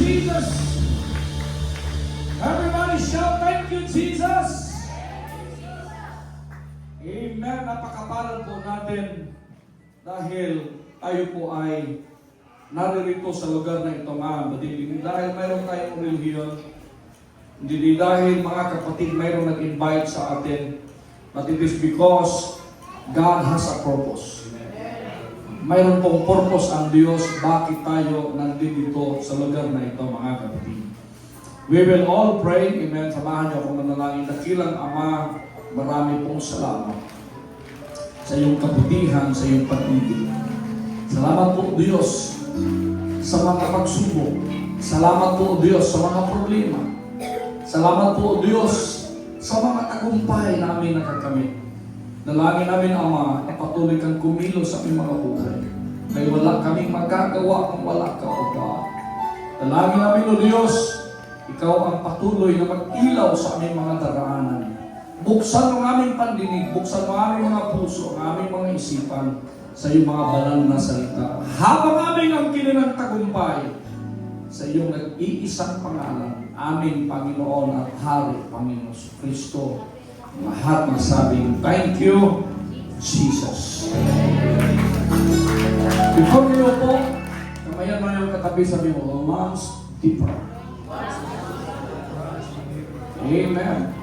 Jesus. Everybody shout, thank you, Jesus. Amen. Napakaparal po natin dahil tayo po ay naririto sa lugar na ito nga. Hindi dahil mayroon tayong relihiyon, hindi dahil mga kapatid mayroon nag-invite sa atin, but it is because God has a purpose. Mayroon pong purpose ang Diyos bakit tayo nandito sa lugar na ito, mga kapatid. We will all pray. Amen. Samahan niyo akong manalangin. Dakilang Ama, marami pong salamat sa iyong kabutihan, sa iyong pag-ibig. Salamat po, Diyos, sa mga pagsubok. Salamat po, Diyos, sa mga problema. Salamat po, Diyos, sa mga tagumpay na aming nakakamit. Dalangin namin, Ama, na patuloy kang kumilos sa aming mga buhay. May wala kaming magagawa kung wala ka, O God. Dalangin namin, O Diyos, Ikaw ang patuloy na mag-ilaw sa aming mga daraanan. Buksan ang aming pandinig, buksan ang aming mga puso, ang aming mga isipan sa iyong mga banal na salita. Habang aming ang kininang tagumpay sa iyong nag-iisang pangalan, aming Panginoon at Hari, Panginoon Kristo. Lahat masabing, thank you, Jesus. Before you po, kamayan mo yung katabi, sabi mo, lungs deeper. Amen.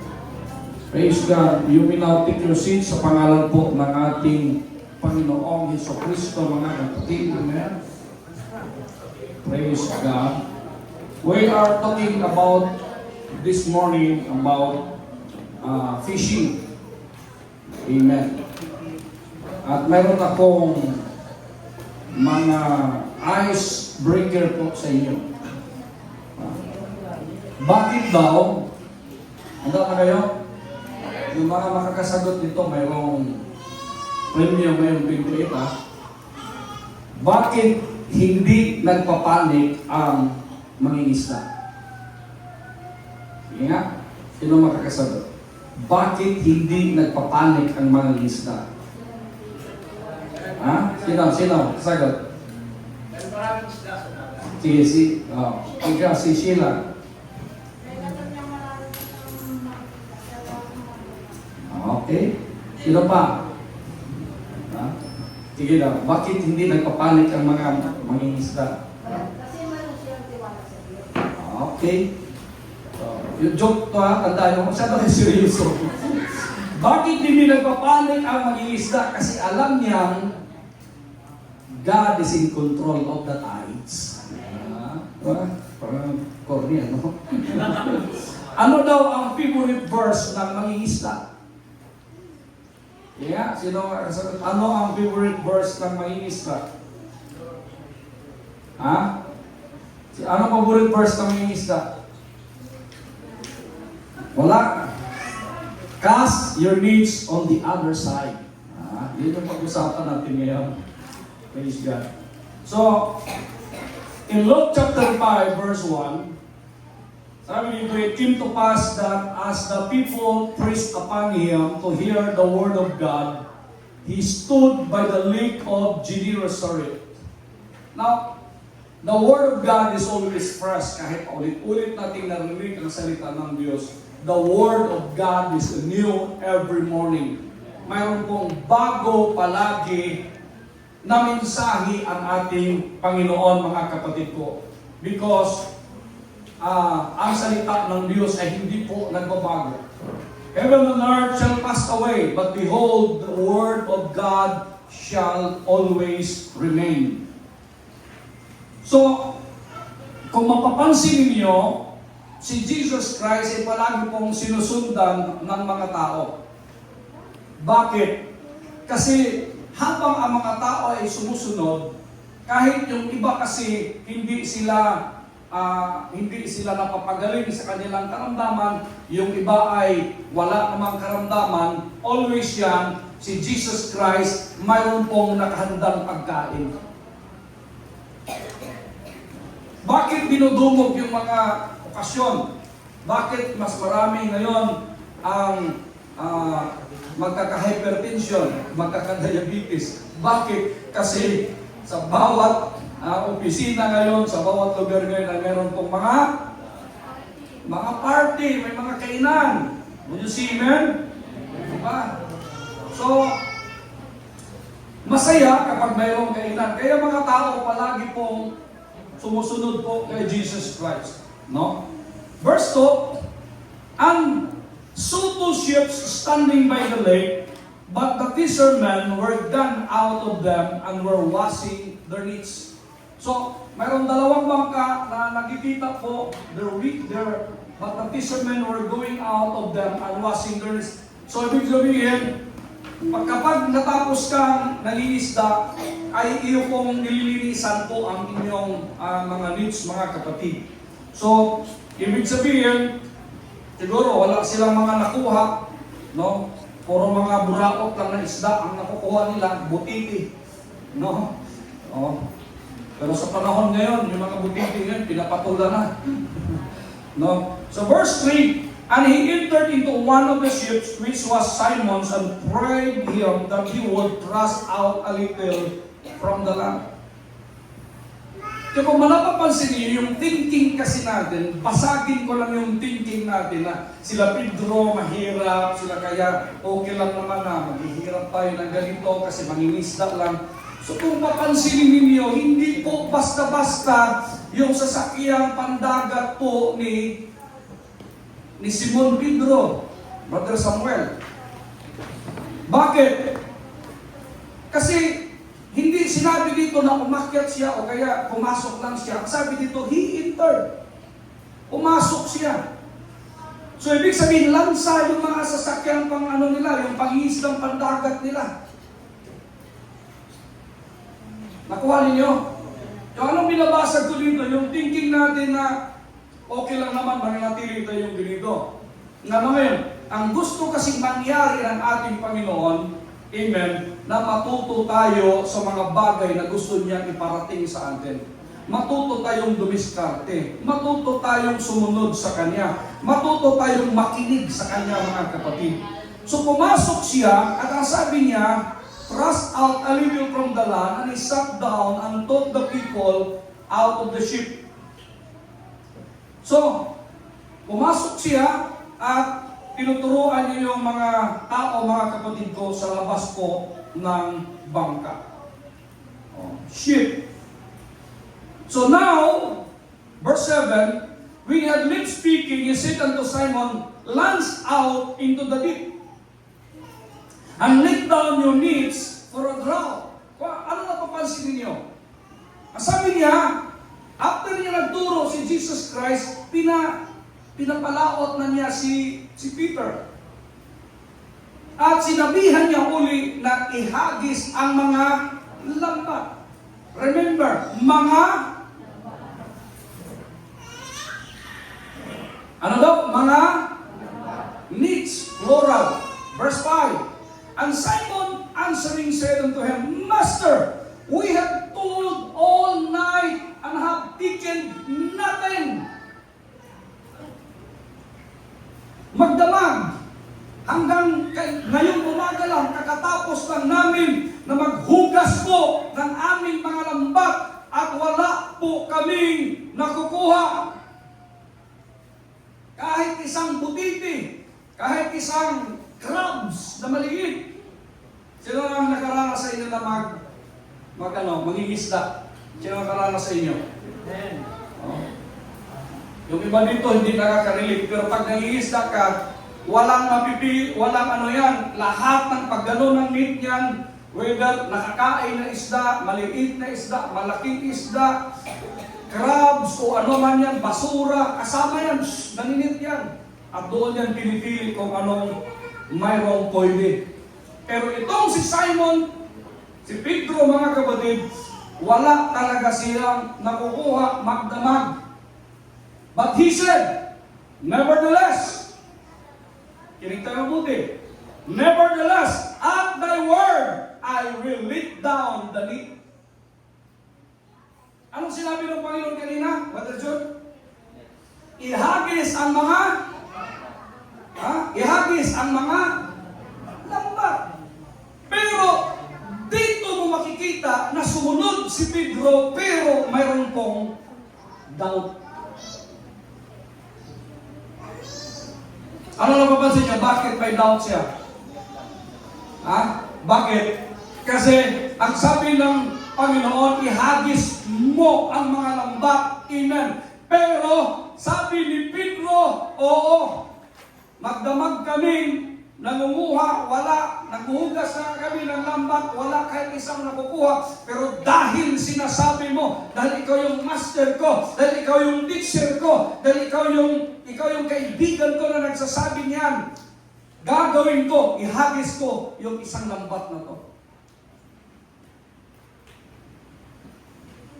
Praise God. You may now take your seat sa pangalan po ng ating Panginoong Hesus Kristo, mga kapatid. Amen. Praise God. We are talking about this morning about fishing. Amen. At meron akong mga icebreaker po sa inyo. Bakit daw? Handa na kayo? Yung mga makakasagot nito, mayroong premium ngayong 28 ha. Bakit hindi nagpapanik ang mangingisda? Sige nga, sino makakasagot? Bakit hindi nagpapanik ang mangingisda? Ha? Sino? Sagot. Sige, si Sheila. Okay. Sino pa? Ha? Sige daw. Bakit hindi nagpapanik ang mga mangingisda? Kasi meron silang tiwala sa Diyos. Okay. So, yung joke to ha, tandaan mo, masyado rin seryoso. Bakit hindi nagpapanik ang mangingisda? Kasi alam niyang God is in control of the tides. Parang corny, ano? Ano daw ang favorite verse ng mangingisda? Yeah, ano ang favorite verse ng mangingisda? Ha? Ano ang favorite verse ng mangingisda? Wala. Cast your needs on the other side. Yun yung pag-usapan natin ngayon. Praise God. So, in Luke chapter 5, verse 1, sabi dito, it came to pass that as the people pressed upon him to hear the word of God, he stood by the lake of Gennesaret. Now, the word of God is always fresh. Kahit ulit-ulit natin narinig ang salita ng Diyos, the word of God is new every morning. Mayroon pong bago palagi na mensahe ang ating Panginoon, mga kapatid ko. Because ang salita ng Diyos ay hindi po nagbabago. Heaven and earth shall pass away, but behold, the word of God shall always remain. So, kung mapapansin ninyo, si Jesus Christ ay palagi pong sinusundan ng mga tao. Bakit? Kasi habang ang mga tao ay sumusunod, kahit yung iba kasi hindi sila napapagaling sa kanilang karamdaman, yung iba ay wala namang karamdaman, always yan, si Jesus Christ, mayroon pong nakahandang pagkain. Bakit dinudumog yung mga okasyon? Bakit mas marami ngayon ang magkaka-hypertension, magkaka-diabetes? Bakit? Kasi sa bawat opisina ngayon, sa bawat lugar ngayon na meron pong mga party, may mga kainan. Would you see, amen? Diba? So, masaya kapag mayroong kainan. Kaya mga tao palagi pong sumusunod po kay Jesus Christ. No? Verse 2, and saw two ships standing by the lake, but the fishermen were gone out of them and were washing their nets. So, mayroong dalawang bangka na nakikita po, but the fishermen were going out of them and washing their nets. So, ibig sabihin, kapag natapos kang nangingisda, ay iyo pong nililinisan po ang inyong mga nets, mga kapatid. So, ibig sabihin, siguro wala silang mga nakuha, no? Puro mga buraot lang na isda ang nakukuha nila, butiti, no? Oh. Pero sa panahon ngayon, yung mga butiti ngayon, pinapatula na. No? So verse 3, and he entered into one of the ships, which was Simon's, and prayed him that he would thrust out a little from the land. Kaya kung malapapansin niyo, yung thinking kasi natin, basagin ko lang yung thinking natin na sila Pedro, mahirap, sila kaya okay lang naman na maghihirap tayo ng ganito kasi mangingisda lang. So kung papansinin ninyo, hindi po basta-basta yung sasakyang pandagat po ni Simon Pedro, Brother Samuel. Bakit? Kasi hindi sinabi dito na umakyat siya o kaya pumasok lang siya. Sabi dito, he entered. Pumasok siya. So ibig sabihin, lansa yung mga sasakyang pang ano nila, yung pangingisdang pandagat nila. Nakuha ninyo? Yung anong binabasag ko dito, yung thinking natin na okay lang naman, mananatili tayong ganito. Nga ngayon, ang gusto kasing mangyari ng ating Panginoon, amen, na matuto tayo sa mga bagay na gusto niya iparating sa atin. Matuto tayong dumiskarte. Matuto tayong sumunod sa Kanya. Matuto tayong makinig sa Kanya, mga kapatid. So pumasok siya at ang sabi niya, thrust out a little from the land, and he sat down and taught the people out of the ship. So, pumasok siya at tinuturuan niyo yung mga tao, mga kapatid ko, sa labas po ng bangka. Ship. So now, verse 7, when he had been speaking, he said unto Simon, launch out into the deep, and let down your nets for a draught. Ano napapansin ninyo? Ang sabi niya, after niya nagturo si Jesus Christ, pinapalaot na niya si Peter. At sinabihan niya uli na ihagis ang mga lambat. Remember, mga ano daw? Mga nets, plural. Verse 5. And Simon answering said unto him, Master, we have toiled all night and have taken nothing. Magdamag. Hanggang ngayong umaga lang, kakatapos lang namin na maghugas po ng aming mga lambat at wala po kaming nakukuha. Kahit isang butiti, kahit isang crabs na maliit. Sino ang nakaranas sa inyo na mangingisda? Sino ang nakaranas sa inyo? Oh. Yung iba dito hindi nakaka-relate, pero pag nangingisda ka, walang mapipili, walang ano yan, lahat ng paggano ng net yan, whether nakakain na isda, maliit na isda, malaking isda, crabs o ano man yan, basura, kasama yan, naninit yan. At doon yan pinipili kung anong mayroong pwede. Pero itong si Simon, si Pedro, mga kapatid, wala talaga silang nakukuha magdamag. But he said, nevertheless, kinig tayo mabuti, nevertheless, at thy word, I will let down the net. Anong sinabi ng Panginoon kanina, Brother John? Ihagis ang mga lambat. Pero dito mo makikita na sumunod si Pedro, pero mayroon pong doubt. Ano napapansin niya? Bakit may doubt siya? Ha? Bakit? Kasi ang sabi ng Panginoon, ihagis mo ang mga lambat. Amen. Pero sabi ni Pedro, oo, magdamag kami, nangunguha, wala, naghuhugas na kami ng lambat, wala kahit isang nakukuha. Pero dahil sinasabi mo, dahil ikaw yung master ko, dahil ikaw yung teacher ko, dahil ikaw yung kaibigan ko na nagsasabi niyan, gagawin ko, ihagis ko yung isang lambat na to.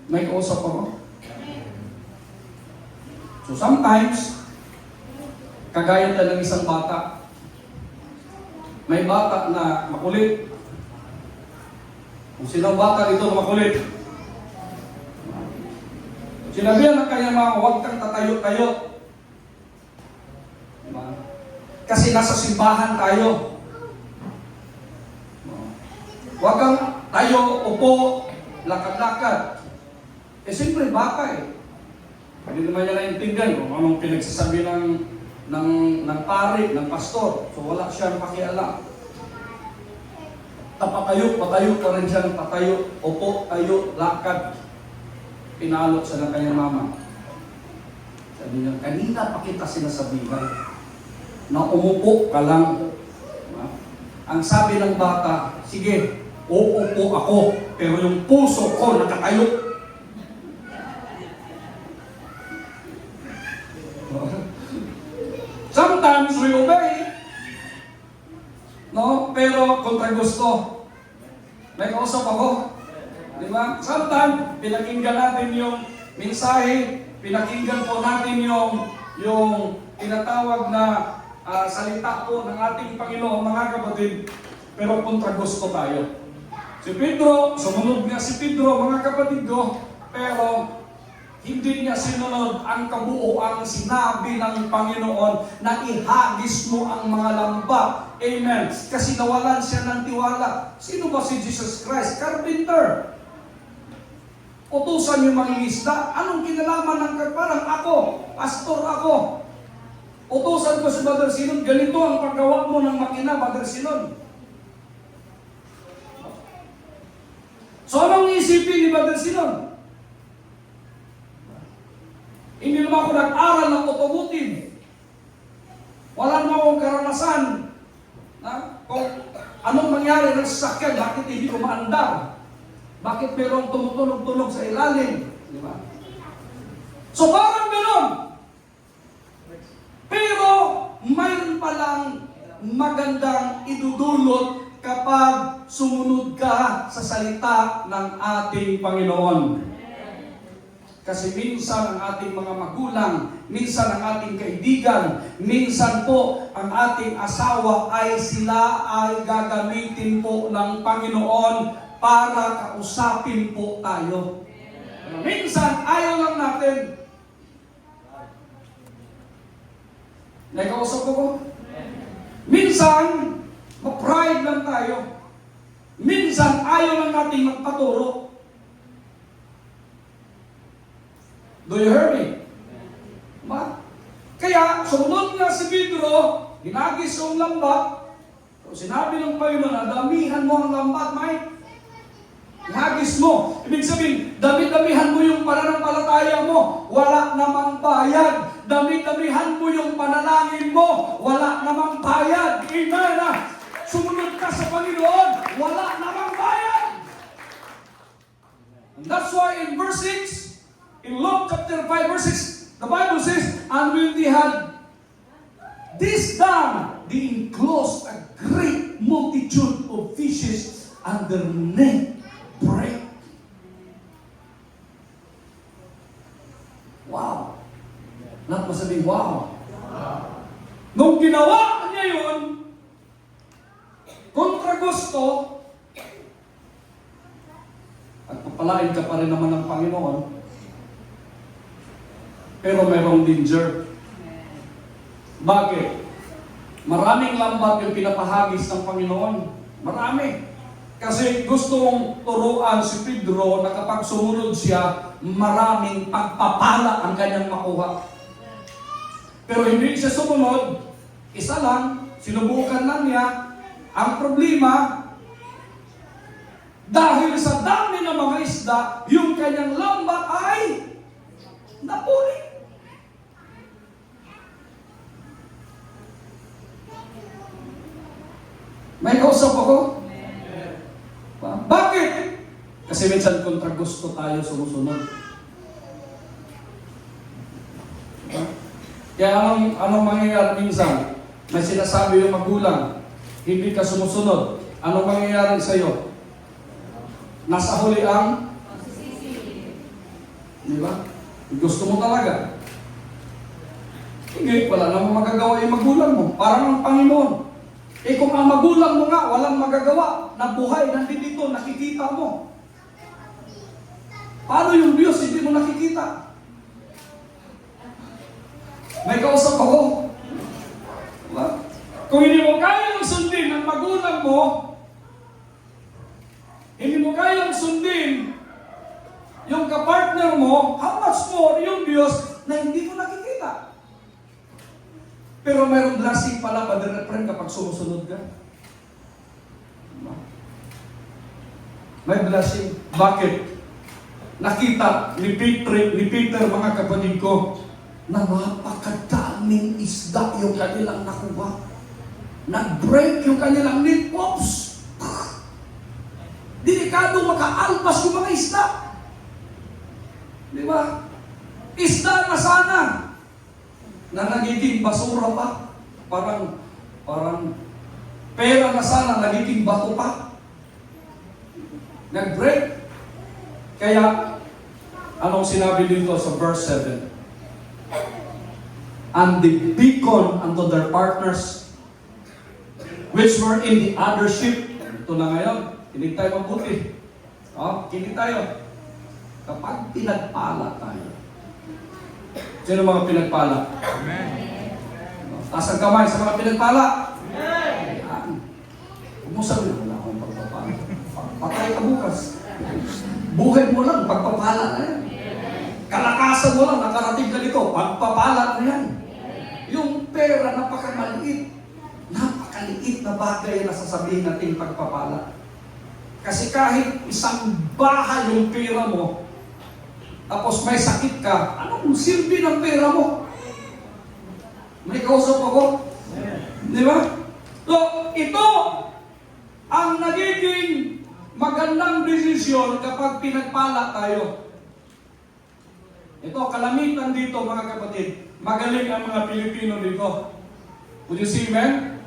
May kausap ako. So sometimes, kagaya tayo ng isang bata. May bata na makulit. Kung sino bata dito na makulit, sinabihan ng kanyang mga, huwag kang tatayo-tayo. Diba? Kasi nasa simbahan tayo. Huwag kang tayo, upo, lakad-lakad. Eh, siyempre, bata eh. Hindi naman niya naintindihan kung anong pinagsasabi ng pari, ng pastor. So, wala siyang pakialam. Patayo pa rin siya ng patayo. Upo, tayo, lakad. Pinalot siya ng kanyang mama. Sabi niya, kanina pa kita sinasabihan na umupo ka lang. Ang sabi ng bata, sige, uupo ako, pero yung puso ko nakatayo. Sometimes we obey, no? Pero kontra gusto. May kausap ako. Di ba? Sometimes, pinakinggan natin yung mensahe, pinakinggan po natin yung tinatawag na salita po ng ating Panginoon, mga kapatid, pero kontra gusto tayo. Si Pedro, sumunod nga si Pedro, mga kapatid ko, pero hindi niya sinunod ang kabuuan sinabi ng Panginoon na ihagis mo ang mga lambat. Amen. Kasi nawalan siya ng tiwala. Sino ba si Jesus Christ? Carpenter. Utusan yung mangingisda. Anong kinalaman ng parang ako? Pastor ako. Utusan ko si Brother Sinon. Ganito ang paggawa mo ng makina, Brother Sinon. So anong isipin ni Brother Sinon? Hindi naman ako nag-aral ng automotive. Wala naman akong karanasan na kung anong mangyari ng sasakyan, bakit hindi umaandar? Bakit mayroong tumutulog-tulog sa ilalim? Di ba? So parang gano'n. Pero mayroon palang magandang idudulot kapag sumunod ka sa salita ng ating Panginoon. Kasi minsan ang ating mga magulang, minsan ang ating kaibigan, minsan po ang ating asawa ay sila ay gagamitin po ng Panginoon para kausapin po tayo. Minsan ayaw lang natin. Nakausap ko? Minsan, ma-pride lang tayo. Minsan ayaw lang natin magpaturo. Do you hear me? Kaya, sumunod nga si Pedro, hinagis yung lambat. So, sinabi ng Panginoon na damihan mo ang lambat, Mike. Ihagis mo. Ibig sabihin, dami-damihan mo yung pananampalataya mo, wala namang bayad. Dami-damihan mo yung panalangin mo, wala namang bayad. Amen. Sumunod ka sa Panginoon, wala namang bayad. And that's why in verse 6, in Luke chapter 5 verse 6, the Bible says, and when they had this done, they enclosed a great multitude of fishes, and their net break. Wow. Not masabing wow. Nung ginawa niya yun, kontra gusto, at papalain ka pa rin naman ng Panginoon, pero mayroong danger. Bakit? Maraming lambat yung pinapahagis ng Panginoon. Marami. Kasi gustong turuan si Pedro na kapag sumunod siya, maraming pagpapala ang kanyang makuha. Pero hindi siya sumunod, isa lang, sinubukan lang niya. Ang problema, dahil sa dami ng mga isda, yung kanyang lambat ay napuli. May kausap ako? Bakit? Kasi minsan kontra gusto tayo sumusunod. Kaya anong mangyayari minsan? May sinasabi yung magulang, hindi ka sumusunod. Anong mangyayari sa'yo? Nasa huli ang? Di ba? Gusto mo talaga. Hindi, wala namang magagawa yung magulang mo. Parang ang Panginoon. Kung ang magulang mo nga, walang magagawa na buhay, nandito, nakikita mo. Paano yung Diyos, hindi mo nakikita? May kausap ako. Diba? Kung hindi mo kayang sundin ang magulang mo, hindi mo kayang sundin yung kapartner mo, how much more yung Diyos na hindi mo nakikita? Pero mayroong blessing pala, Brother Efren, kapag sumusunod ka. May blessing. Bakit? Nakita ni Peter, mga kapatid ko, na napakadaming isda yung kanilang nakuha. Nag-break yung kanilang net. Oops! Delikado makaalpas yung mga isda. Di ba? Isda na sana na nagiging basura pa. Parang pera na sana nagiging bato pa. Nag-break. Kaya, anong sinabi dito sa verse 7? And they beacon unto their partners which were in the other ship. Ito na ngayon. Kinig tayo mabuti. Kinig tayo. Kapag pinagpala tayo. Sino mga pinagpala? Amen. Taas ang kamay sa mga pinagpala. Amen. Huwag mo sabihin, wala akong pagpapala. Patay ka bukas. Buhay mo lang, pagpapala na yan. Kalakasan mo lang, nakarating ka dito, pagpapala na yan. Yung pera, napakaliit na bagay na sasabihin natin pagpapala. Kasi kahit isang bahay yung pera mo, tapos may sakit ka, anong silbi ng pera mo? May kausap ako? Di ba? So, ito ang nagiging magandang desisyon kapag pinagpala tayo. Ito, kalamitan dito mga kapatid. Magaling ang mga Pilipino dito. Would you see, man?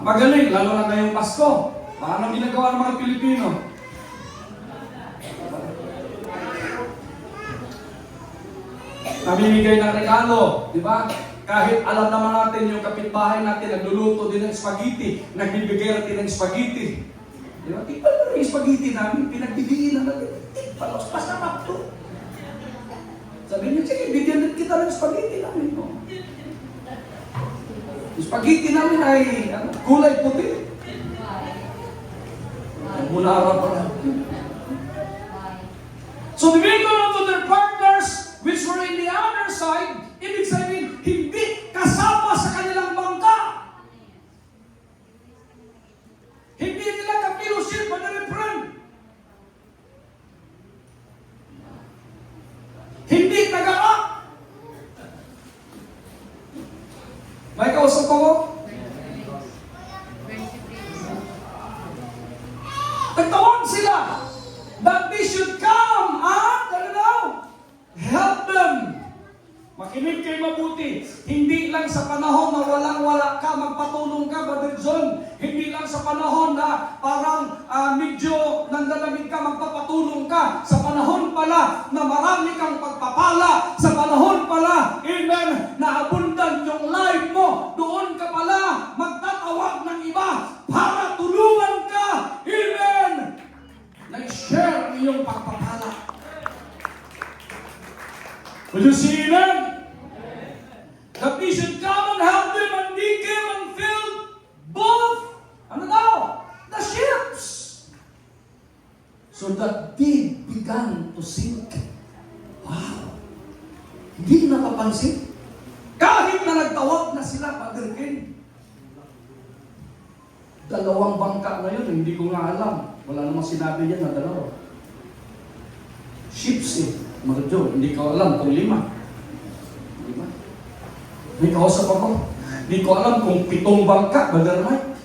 Magaling, lalo na ngayong Pasko. Paano ginagawa ng mga Pilipino? Namimigay ng regalo, di ba? Kahit alam naman natin yung kapitbahay natin, nagluluto din ng spaghetti, nagbibigay natin ng spaghetti. Di ba? Tingnan mo yung spaghetti namin, pinagbibigyan na natin. Palos, pasarap to. Sabi niya, sige, bigyan kita ng spaghetti namin. No? Yung spaghetti namin ay kulay puti. Bulara pa na. So, the people of their partners, which were in the other side, ibig sabihin, hindi kasama sa kanilang bangka. Hindi nila ka-fellowship, Brother Efren. Hindi taga-up. May kausap ko? Nagtawag sila that they should come and help them. Makinig kayo mabuti. Hindi lang sa panahon na walang-wala ka, magpatulong ka, Brother John. Hindi lang sa panahon na parang medyo nandalamig ka, magpapatulong ka. Sa panahon pala na marami kang pagpapala. Sa panahon pala, amen, na abundant yung life mo. Doon ka pala magtatawag ng iba para tulungan ka. Amen. Na-share iyong pagpapala. Will you see them? That we should come and help them, and they came and filled both, the ships. So that deed began to sink. Wow! Hindi napapansin. Kahit na nagtawag na sila, Father Ken. Dalawang bangka na yun, hindi ko nga alam. Wala namang sinabi niya na dalawa. Ships eh. Marjo, hindi ko alam kung 5. Di ba? May kausap ako. Hindi ko alam kung 7 bangka, Brother Mike.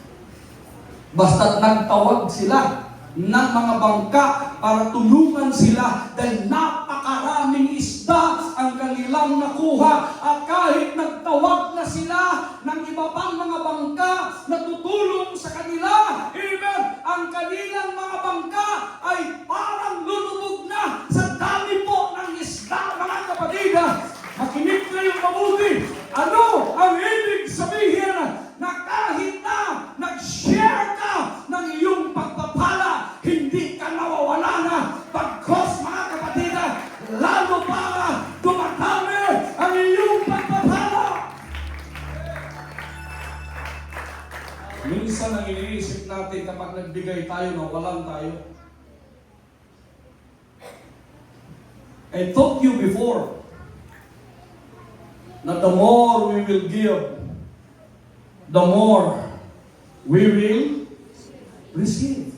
Basta't nagtawag sila ng mga bangka para tulungan sila dahil napakaraming isda ang kanilang nakuha. At kahit nagtawag na sila ng iba pang mga bangka na tutulong sa kanila, amen, ang kanilang mga bangka ay parang lulubog na sa dami po ng isda, mga kapatid. Makinig kayong mabuti. Ano ang ibig sabihin na kahit na nag-share ka ng iyong pagpapala, hindi ka nawawala na. Pagkos, mga kapatid, lalo pa dumadami ang iyong pagpapala. Minsan ang iniisip natin kapag nagbigay tayo, nawalan tayo. I told you before that the more we will give, the more we will receive.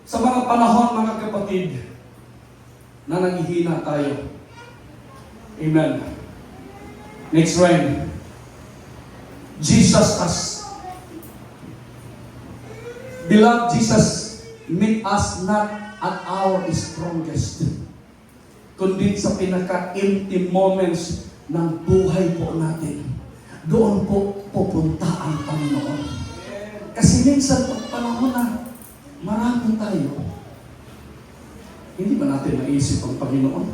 Sa mga panahon, mga kapatid, na naghihina tayo. Amen. Next slide. Jesus us. Beloved, Jesus meet us not at our strongest, kundi sa pinaka-empty moments ng buhay po natin. Doon po pupunta ang Panginoon. Kasi minsan pag panahon na marami tayo, hindi ba natin naisip ang Panginoon?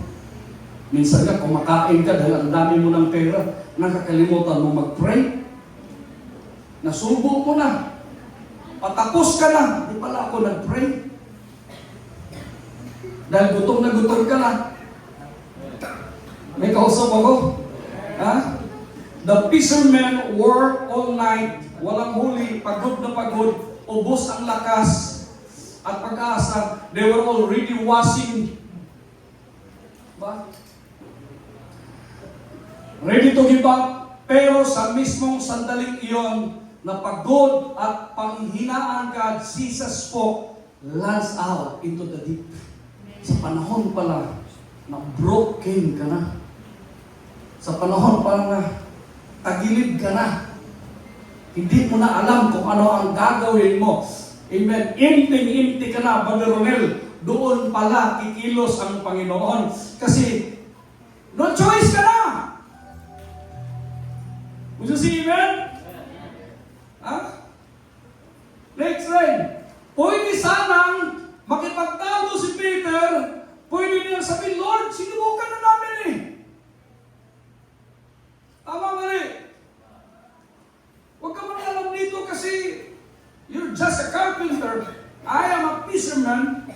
Minsan ka, kumakain ka dahil ang dami mo ng pera, nakakalimutan mo mag-pray. Nasubo mo na. Patapos ka na, di pala ako nag-pray. Dahil gutom ka na. May kausap ako. Ha? The fishermen work all night, walang huli, pagod na pagod, ubos ang lakas at pag-asa. They were already washing. Ba? Ready to give up. Pero sa mismong sandaling iyon, na pagod at panghinaan ka, Jesus po lands out into the deep. Sa panahon pala na broken ka na. Sa panahon pala na tagilid ka na. Hindi mo na alam kung ano ang gagawin mo. Amen. Empty ka na, Brother Ronel. Doon pala kikilos ang Panginoon. Kasi no choice ka na. Would you see, amen? Ha? Next slide. Pwede sanang makipagtalo si Peter. Pwede niya sabihin, Lord, sinubukan na namin eh. Tama mali. Huwag ka man alam dito kasi you're just a carpenter. I am a fisherman.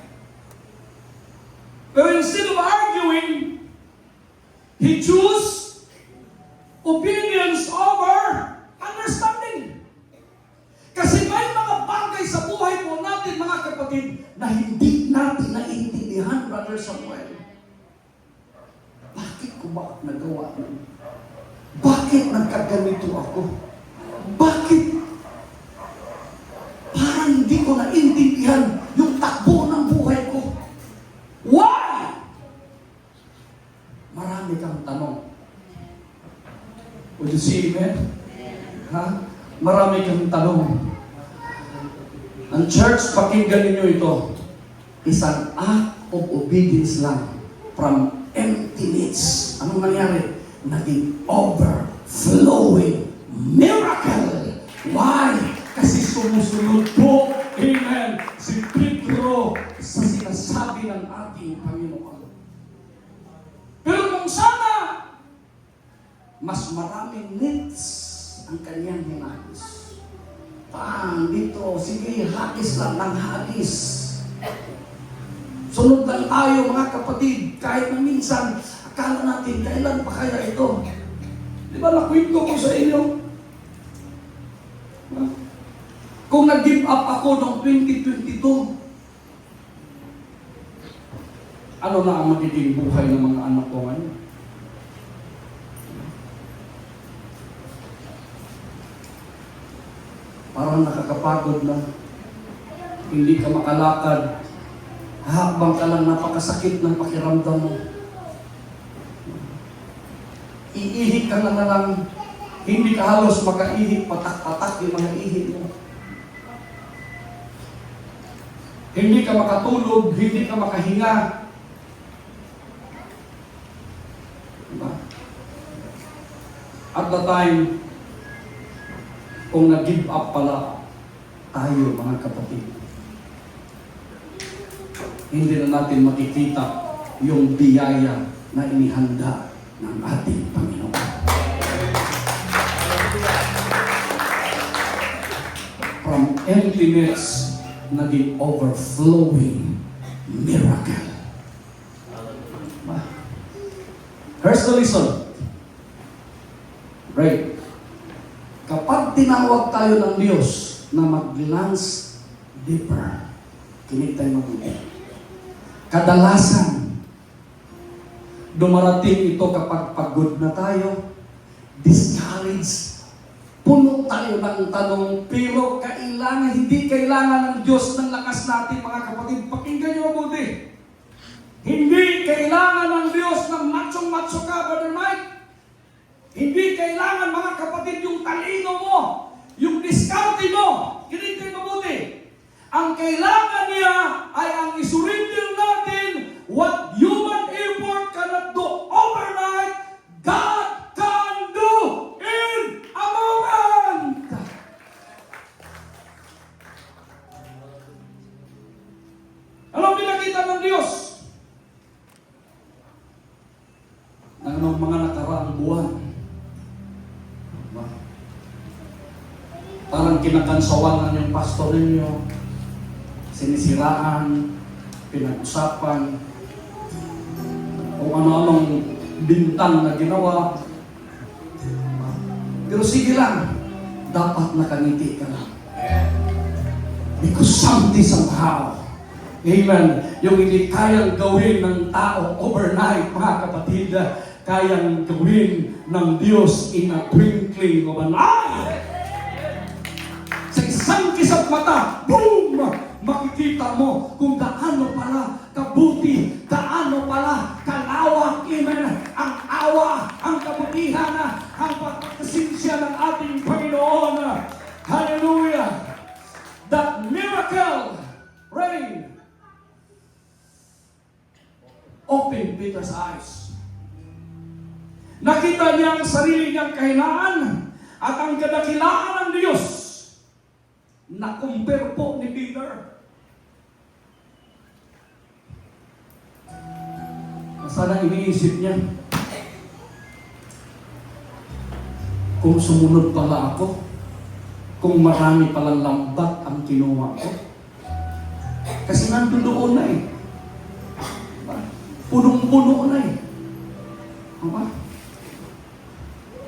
Pero instead of arguing, he chose obedience over understanding. Kasi may mga bagay sa buhay po natin, mga kapatid, na hindi natin naiintindihan, Brother Samuel. Bakit ko ba nagawa nun? Bakit nagkaganito ako? Bakit? Parang hindi ko naiintindihan yung takbo ng buhay ko. Why? Marami kang tanong. Would you see, amen? Ha? Marami kang tanong. Ang church, pakinggan ninyo ito. Isang act of obedience lang from emptiness. Anong nangyari? Naging overflowing miracle. Why? Kasi sumusunod po, amen, si Pedro sa sinasabi ng ating Panginoon. Pero kung sana, mas maraming needs ang kanyang hinagis. Dito, sige, hagis lang ng hagis. Sunod lang tayo, mga kapatid, kahit na minsan, akala natin, kailan pa kaya ito? Di ba, nakwento ko sa inyo? Kung nag-give up ako noong 2022, Ano na ang magiging buhay ng mga anak ko ngayon? Parang nakakapagod na. Hindi ka makalakad. Habang ka lang, napakasakit ng pakiramdam mo. Iihi ka na lang. Hindi ka halos makaihi, patak-patak yung mga ihi mo. Hindi ka makatulog, hindi ka makahinga. Diba? At the time, kung nag-give up pala tayo, mga kapatid, hindi na natin makikita yung biyaya na inihanda ng ating Panginoon. From emptiness, naging overflowing miracle. Here's the reason. Right. Kapag tinawag tayo ng Diyos na mag-glance deeper, kinig tayo mabuti. Kadalasan, dumarating ito kapag pagod na tayo, discouraged, puno tayo ng tanong, pero hindi kailangan ng Diyos ng lakas natin, mga kapatid. Pakinggan niyo mabuti. Hindi kailangan ng Diyos ng macho-macho ka, Brother Mike. Hindi kailangan, mga kapatid, yung talino mo, yung diskarte mo. Kinig kayo mabuti. Ang kailangan niya ay ang isurrender natin what human effort cannot do overnight, God can do in a moment. Ano pinakita ng Diyos? Ng mga nakaraang buwan. Parang kinakansawan yung pastor ninyo, sinisiraan, pinag-usapan, kung ano-anong bintang na ginawa. Pero sige lang, dapat nakangiti ka lang. Because something somehow, amen, yung hindi kayang gawin ng tao overnight, mga kapatid, kayang gawin ng Diyos in a twinkling of an eye. Sa isang kisap mata, boom! Makikita mo kung gaano pala kabuti, gaano pala kalawak, amen, ang awa, ang kabutihan, ang pagkakasinsya ng ating Panginoon. Hallelujah! That miracle rain opened Peter's eyes. Nakita niya ang sarili niyang kahinaan at ang kadakilaan ng Diyos. Na-compare po ni Peter. Sana iniisip niya, kung sumunod pala ako, kung marami palang lambat ang kinuha ko. Kasi nandun doon na eh. Punong-puno na eh. Diba?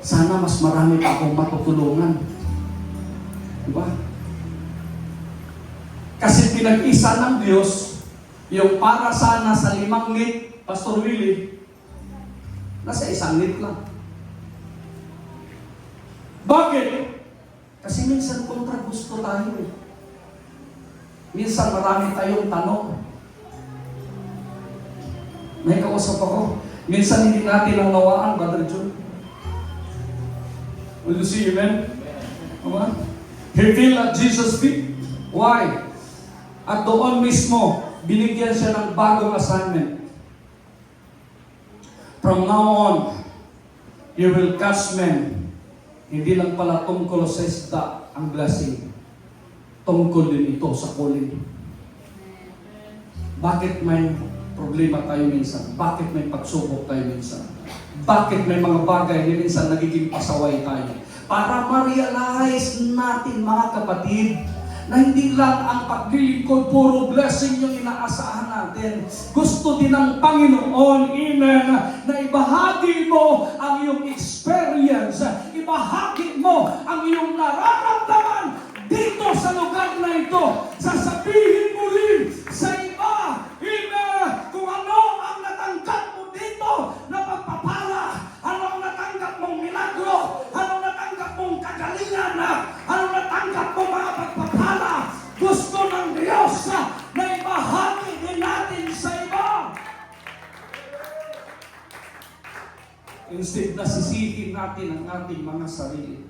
Sana mas marami pa akong matutulungan. Diba? Kasi pinag-isa ng Diyos, yung para sana sa 5 lit, Pastor Willie, nasa 1 lit lang. Bakit? Kasi minsan kontra gusto tayo eh. Minsan marami tayong tanong. May kausap ako. Minsan hindi natin ang nawaan, Brother John. Will you see, amen? Amen? He fell at Jesus' feet. Why? At doon mismo, binigyan siya ng bagong assignment. From now on, you will catch men. Hindi lang pala tungkol sa isda ang blessing. Tungkol din ito sa calling. Bakit may problema tayo minsan? Bakit may pagsubok tayo minsan? Bakit may mga bagay na minsan nagiging pasaway tayo? Para ma-realize natin, mga kapatid, na hindi lang ang paglilingkod, puro blessing yung inaasahan natin. Gusto din ng Panginoon, amen, na ibahagi mo ang iyong experience, ibahagi mo ang iyong nararamdaman dito sa lugar na ito. Sasabihin mo rin sa iba, amen, kung ano ang grasya na ibahagi din natin sa iba. Instead na sisihin natin ang ating mga sarili.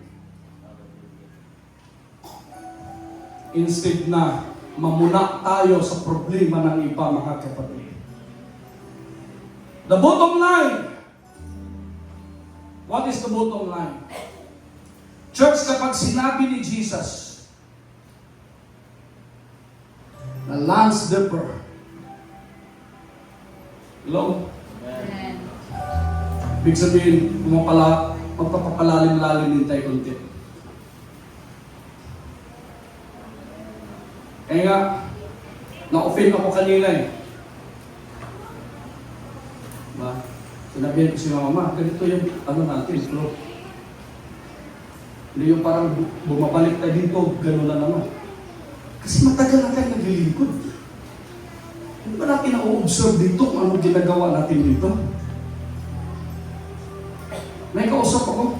Instead na mamuna tayo sa problema ng iba, mga kapatid. The bottom line. What is the bottom line? Church, kapag sinabi ni Jesus na lance dipper, hello? Amen. Ibig sabihin, magpapapalalim-lalim din tayo konti. Kaya nga, na-offend ako kanina eh. Diba? Sinabihan ko si mama, ganito yung natin, bro. Hindi yung parang bumabalik tayo dito, gano'n na naman. Kasi matagal na tayo naglilingkod. Hindi ba natin na-observe dito kung anong ginagawa natin dito? May kausap ako.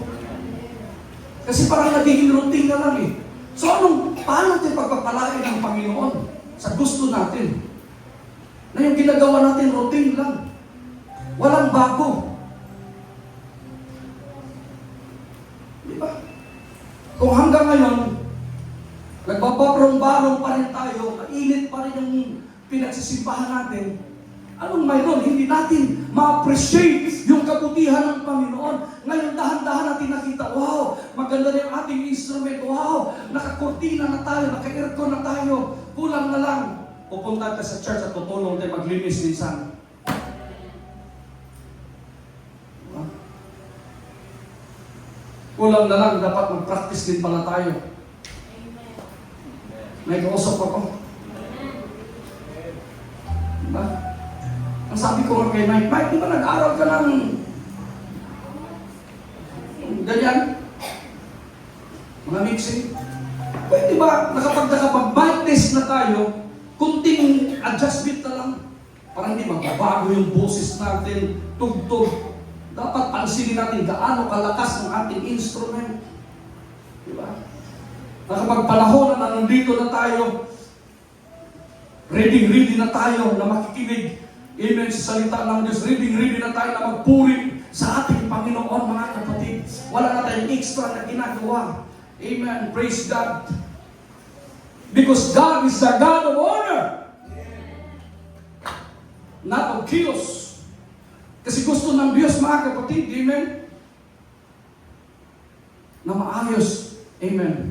Kasi parang nagiging routine na lang eh. So paano natin pagpapalain ng Panginoon sa gusto natin? Na yung ginagawa natin routine lang. Walang bago. Di ba? Kung hanggang ngayon, nagbababrong-barong pa rin tayo, mainit pa rin yung pinagsisimbahan natin, anong mayroon? Hindi natin ma-appreciate yung kabutihan ng Panginoon. Ngayon, dahan-dahan natin nakita, wow, maganda na yung ating instrument, wow, nakakortina na tayo, naka-aircon na tayo, kulang na lang. Pupunta tayo sa church at tutulong tayo maglinis minsan. Kulang na lang, dapat mag-practice din pala tayo. May kausap ako. Diba? Ang sabi ko nga kay Mike, di ba nag-aral ka ng ganyan? Mga mixing? Pwede ba nakapag test na tayo, kunting adjustment na lang, para hindi magbabago yung boses natin, tugtog. Dapat pansinin natin gaano kalakas ng ating instrument. Diba? Nakapagpanahon na nandito na tayo, ready na tayo na makikinig. Amen sa salita ng Diyos. Ready na tayo na magpuri sa ating Panginoon, mga kapatid. Wala na tayong extra na ginagawa. Amen. Praise God. Because God is the God of order. Not of chaos. Kasi gusto ng Diyos, mga kapatid, amen, na maayos, amen,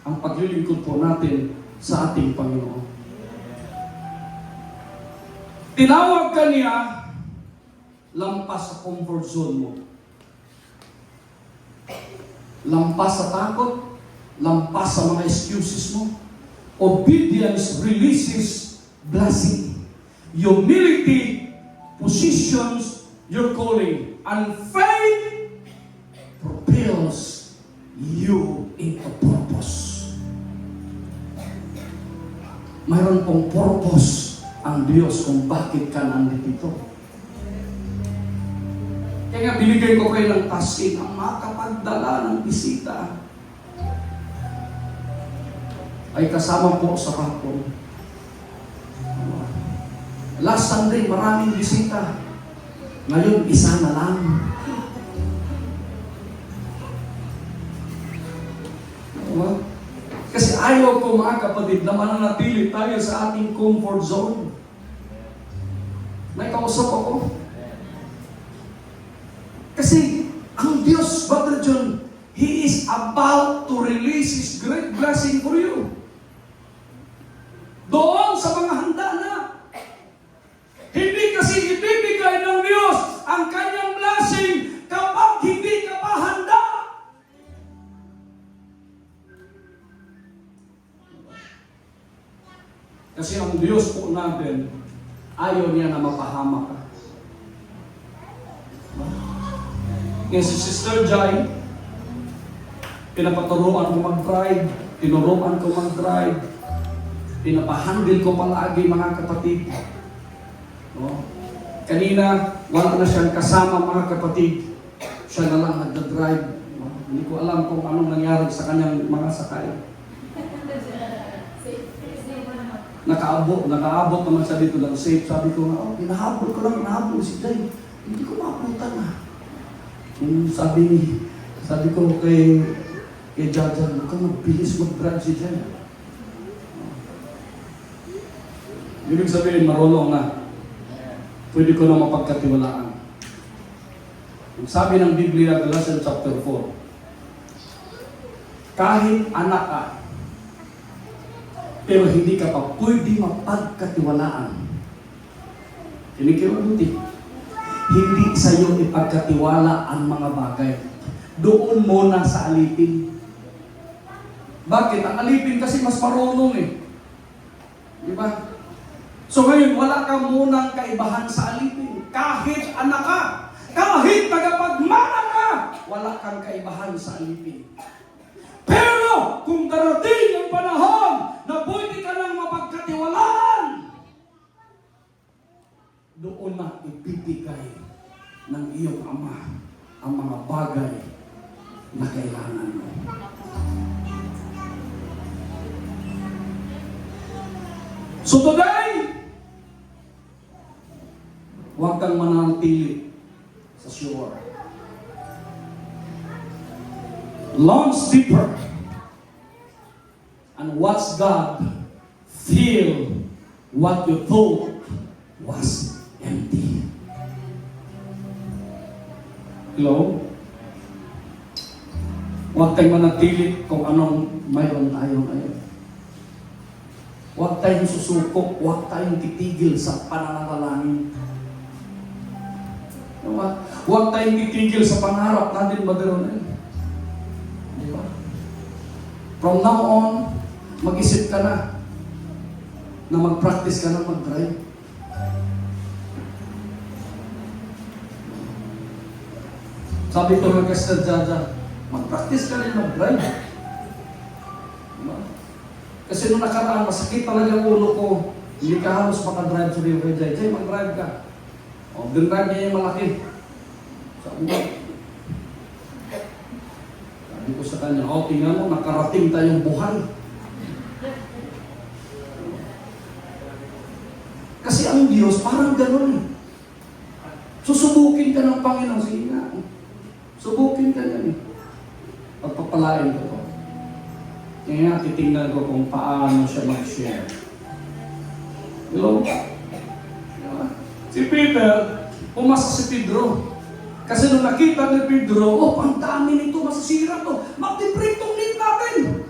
ang paglilingkod po natin sa ating Panginoon. Tinawag ka niya, lampas sa comfort zone mo. Lampas sa takot, lampas sa mga excuses mo. Obedience releases blessing. Humility positions your calling, and faith propels you into purpose. Mayroon pong purpose ang Diyos kung bakit ka nandito. Kaya nga binigay ko kayo ng tasking ang makapagdala ng bisita ay kasama po sa hapon. Last Sunday, maraming bisita. Ngayon, isa na lang. Kasi ayaw ko, mga kapatid, na mananatili tayo sa ating comfort zone. May kausap ako. Kasi ang Diyos, Brother John, He is about to release His great blessing for you. Doon sa mga handa na. Hindi kasi ibibigay ng Diyos ang kanyang blessing kapag hindi ka pa handa. Kasi ang Diyos po natin, ayaw niya na mapahama ka. Ngayon si Sister Jai, pinapaturuan ko mag-drive, tinuruan ko mag-drive, pinapahandle ko palagi, mga kapatid. No? Kanina, wala na siyang kasama, mga kapatid. Siya na lang nagda-drive. No? Hindi ko alam kung anong nangyari sa kanyang mga sakay. nakaabot naman siya dito ng safe. Sabi ko, oh, hinahabol ko lang, hinahabol si Jay. Hindi ko maabutan na. Sabi ko kay Jaja, huwag kang magbilis mag-drive si Jay. Ibig sabihin, marunong na. Pwede ko na mapagkatiwalaan. Sabi ng Biblia, Galatians chapter 4, kahit anak ka, pero hindi ka pa pwede mapagkatiwalaan. Kinikimabuti. Hindi sa iyo ipagkatiwala ang mga bagay. Doon muna sa alipin. Bakit? Ang alipin kasi mas marunong eh. Di ba? So ngayon, wala ka munang kaibahan sa alipin. Kahit anak ka, kahit tagapagmana ka, wala kang kaibahan sa alipin. Pero kung darating ang panahon na pwede ka lang mapagkatiwalaan, doon na ibibigay ng iyong ama ang mga bagay na kailangan mo. So today, huwag kang mananatili sa shore. Launch deeper and watch God fill what you thought was empty. Hello? Huwag tayong manatili kung anong mayroon tayo ngayon. Huwag tayong susuko, huwag tayong titigil sa pananalangin. Huwag tayong titigil sa pangarap natin magaroon. Diba? From now on, mag-isip ka na mag-practice ka na mag-drive. Sabi ko ng Pastor Jaja, mag-practice ka rin mag-drive. Diba? Kasi nung nakaraan, masakit talaga ang ulo ko. Hindi ka halos makadrive sa Rio Jai. Jai, mag-drive ka. O, dinrive niya yung malaki. Sabi ko sa kanya, oh, tingnan mo, nakarating tayong buhay. Kasi ang Diyos, parang gano'n. Susubukin ka ng Panginoon. Sige nga. Subukin ka yan. Pagpapalain ko to. Kaya titingnan ko kung paano siya mag-share. Hello? Si Peter, pumasa si Pedro. Kasi nung nakita ni Pedro, oh, ang dami nito, masisira to. Mag-deprint tong net natin.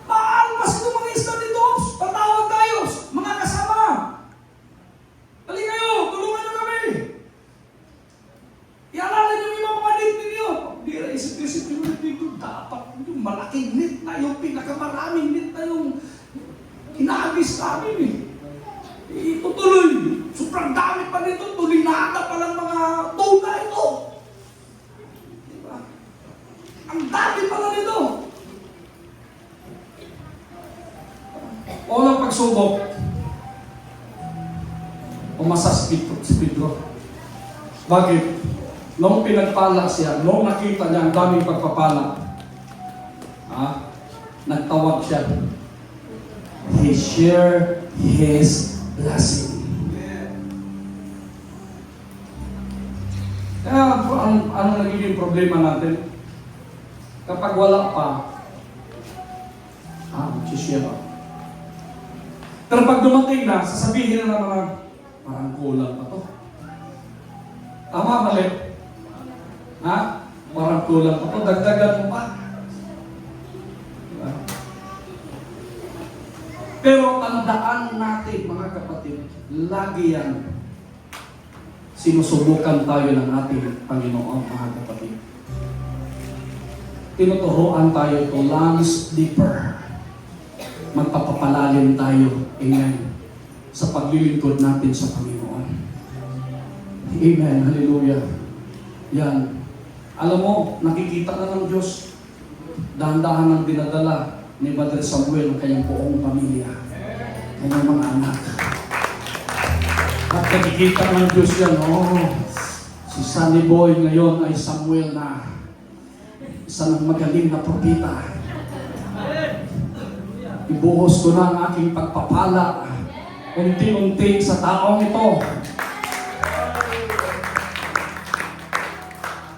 Maalpas itong mga isla nito. Patawag tayo, mga kasama. Dali kayo, tulungan nyo kami. Ialalan nyo yung mga net ninyo. Hindi na isip-isip yung net ninyo. Dapat yung malaking net na yung pinakamaraming net na yung inaabis namin eh. Itutuloy. Sobrang dami pa nito. Tulinada pa lang mga tuna ito. Diba? Ang dami pala nito. Unang pagsubok, umasa si Pedro. Bakit? Nung pinagpala siya, nung nakita niya ang daming pagpapala, nagtawag siya. He shared his blessing. Kaya ano nagiging problema natin? Kapag wala pa, magsishare ako. Pero pag dumating na, sasabihin na naman, parang kulang pa to. Tama, mali? Parang kulang pa to, dagdagan mo pa. Diba? Pero tandaan natin, mga kapatid, lagi yan, sinusubukan tayo ng ating Panginoon, mga kapatid. Tinuturuan tayo to launch deeper. Magpapapalalim tayo, amen, sa paglilingkod natin sa Panginoon. Amen, hallelujah. Yan. Alam mo, nakikita na ng Diyos, dahan-dahan ang dinadala ni Brother Samuel ang kanyang buong pamilya, kanyang mga anak. At nakikita ng Diyos yan, si Sunny Boy ngayon ay Samuel na, isa ng magaling na propeta. Ibuhos ko na ang aking pagpapala unti-unti sa taong ito.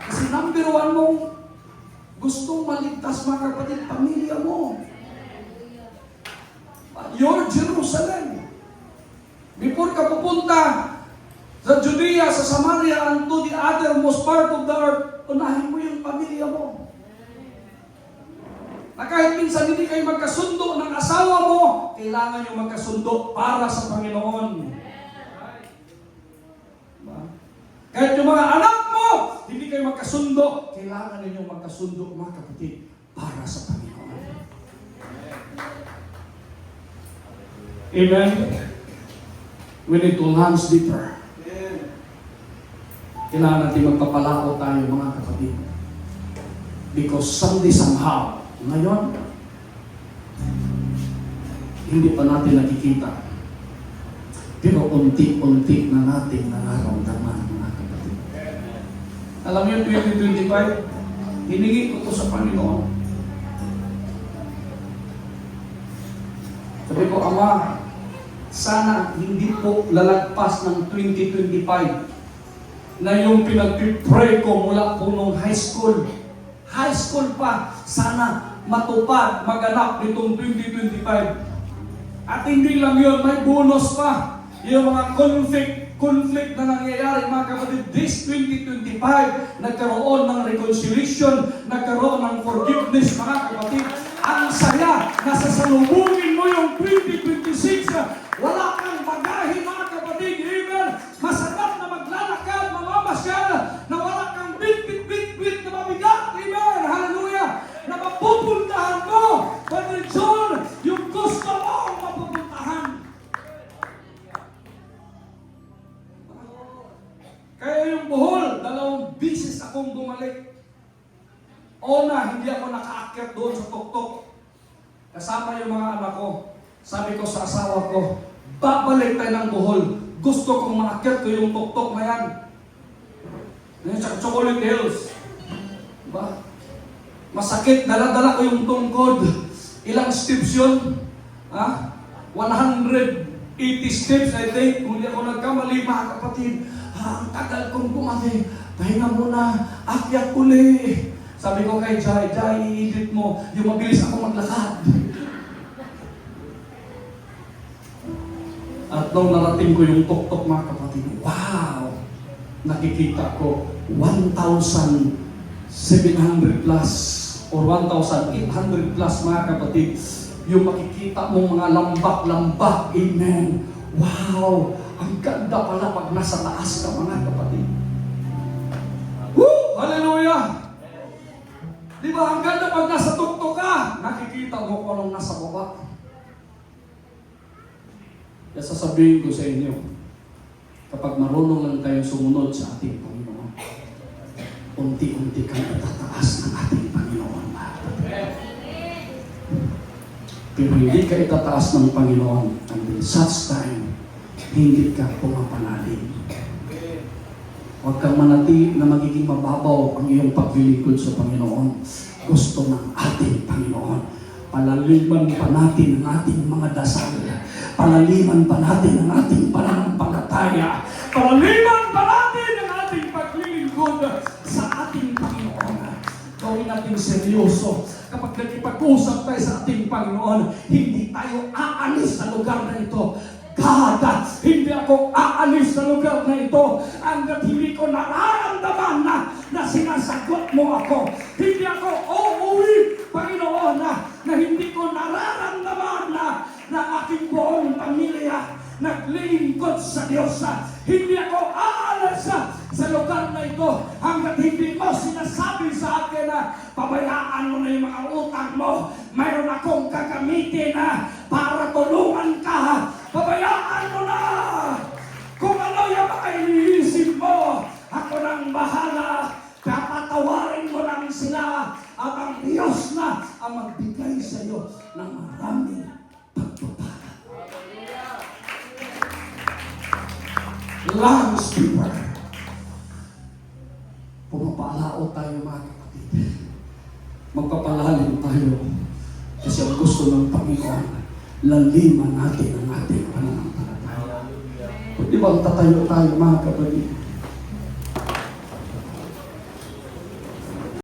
Kasi number one mong gustong maligtas, mga kapatid, pamilya mo. Your Jerusalem. Before ka pupunta sa Judea, sa Samaria, and to the othermost part of the earth, unahin mo yung pamilya mo. Na kahit minsan hindi kayo magkasundo ng asawa mo, kailangan nyo magkasundo para sa Panginoon. Diba? Kahit yung mga anak mo, hindi kayo magkasundo, kailangan ninyo magkasundo, mga kapatid, para sa Panginoon. Amen? We need to launch deeper. Kailangan natin magpapalao tayo, mga kapatid. Because someday, somehow, ngayon, hindi pa natin nakikita. Pero unti-unti na natin nararamdaman, mga kapatid. Alam niyo, 2025, hiningi ko ito sa Panginoon. Sabi ko, Ama, sana hindi po lalagpas ng 2025 na yung pinag-pray ko mula po nung high school. High school pa, sana matupad, maganap nitong 2025. At hindi lang yun, may bonus pa. Yung mga conflict na nangyayari, mga kapatid, this 2025, nagkaroon ng reconciliation, nagkaroon ng forgiveness, mga kapatid. Ang saya, nasasalubungin mo yung 2026, wala kang bagahe, mga kapatid, even masarap na maglalakad, mamamasyal, na wala kang bit na mabigat, amen, hallelujah, na mapupuntahan mo, Brother John, yung gusto mo mapupuntahan. Kaya yung Bohol, 2 bisis akong bumalik. Una, hindi ako nakaakyat doon sa tuktok. Kasama yung mga anak ko. Sabi ko sa asawa ko, babalik tayo ng Bohol. Gusto kong maakyat ko yung tuktok na yan. Yan sa Chocolate Hills. Diba? Masakit, dala-dala ko yung tungkod. Ilang steps yun? Ha? 180 steps, I think. Kung hindi ako nagkamali, mga kapatid. Ang tagal kong bumalik. Pahinga muna, akyat uli. Sabi ko kay Jai, i-edit mo, yung mabilis ako maglakad. At nung narating ko yung tuktok, mga kapatid, wow! Nakikita ko 1,700 plus or 1,800 plus, mga kapatid, yung makikita mong mga lambak-lambak. Amen. Wow! Ang ganda pala pag nasa taas ka, mga kapatid. Woo! Hallelujah! Diba, ang ganda pag nasa tuktok ka, nakikita mo kung anong nasa baba. Kaya sasabihin ko sa inyo, kapag marunong lang tayo sumunod sa ating Panginoon, unti-unti kang itataas ng ating Panginoon. Pero hindi ka itataas ng Panginoon until such time, hindi ka pumapanalig. Huwag kang manati na magiging mababaw ang iyong paglilingkod sa Panginoon. Gusto ng ating Panginoon. Palaliman pa natin ang ating mga dasal. Palaliman pa natin ang ating pananampalataya. Palaliman pa natin ang ating paglilingkod sa ating Panginoon. Gawin natin seryoso. Kapag nagkipag-usap tayo sa ating Panginoon, hindi tayo aalis sa lugar na ito. God, hindi ako aalis sa lugar na ito hanggat hindi ko nararamdaman na sinasagot mo ako. Hindi ako uuwi, Panginoon, na hindi ko nararamdaman na aking buong pamilya naglilingkod sa Diyos. Hindi ako aalis sa lugar na ito hanggat hindi mo sinasabi sa akin na pabayaan mo na yung mga utang mo. Mayroon akong gagamitin para tulungan ka. Pabayaan mo na! Kung ano yung mga iniisip mo, ako nang bahala. Papatawarin mo lang sila at ang Diyos na ang magbigay sa iyo ng maraming pagpapala. Lance people. Pumapalao tayo, mga kapatid. Magpapalalim tayo kasi ang gusto ng Panginoon, laliman natin ang ating pananampalataya. Pwede bang tatayo tayo mga kapatid?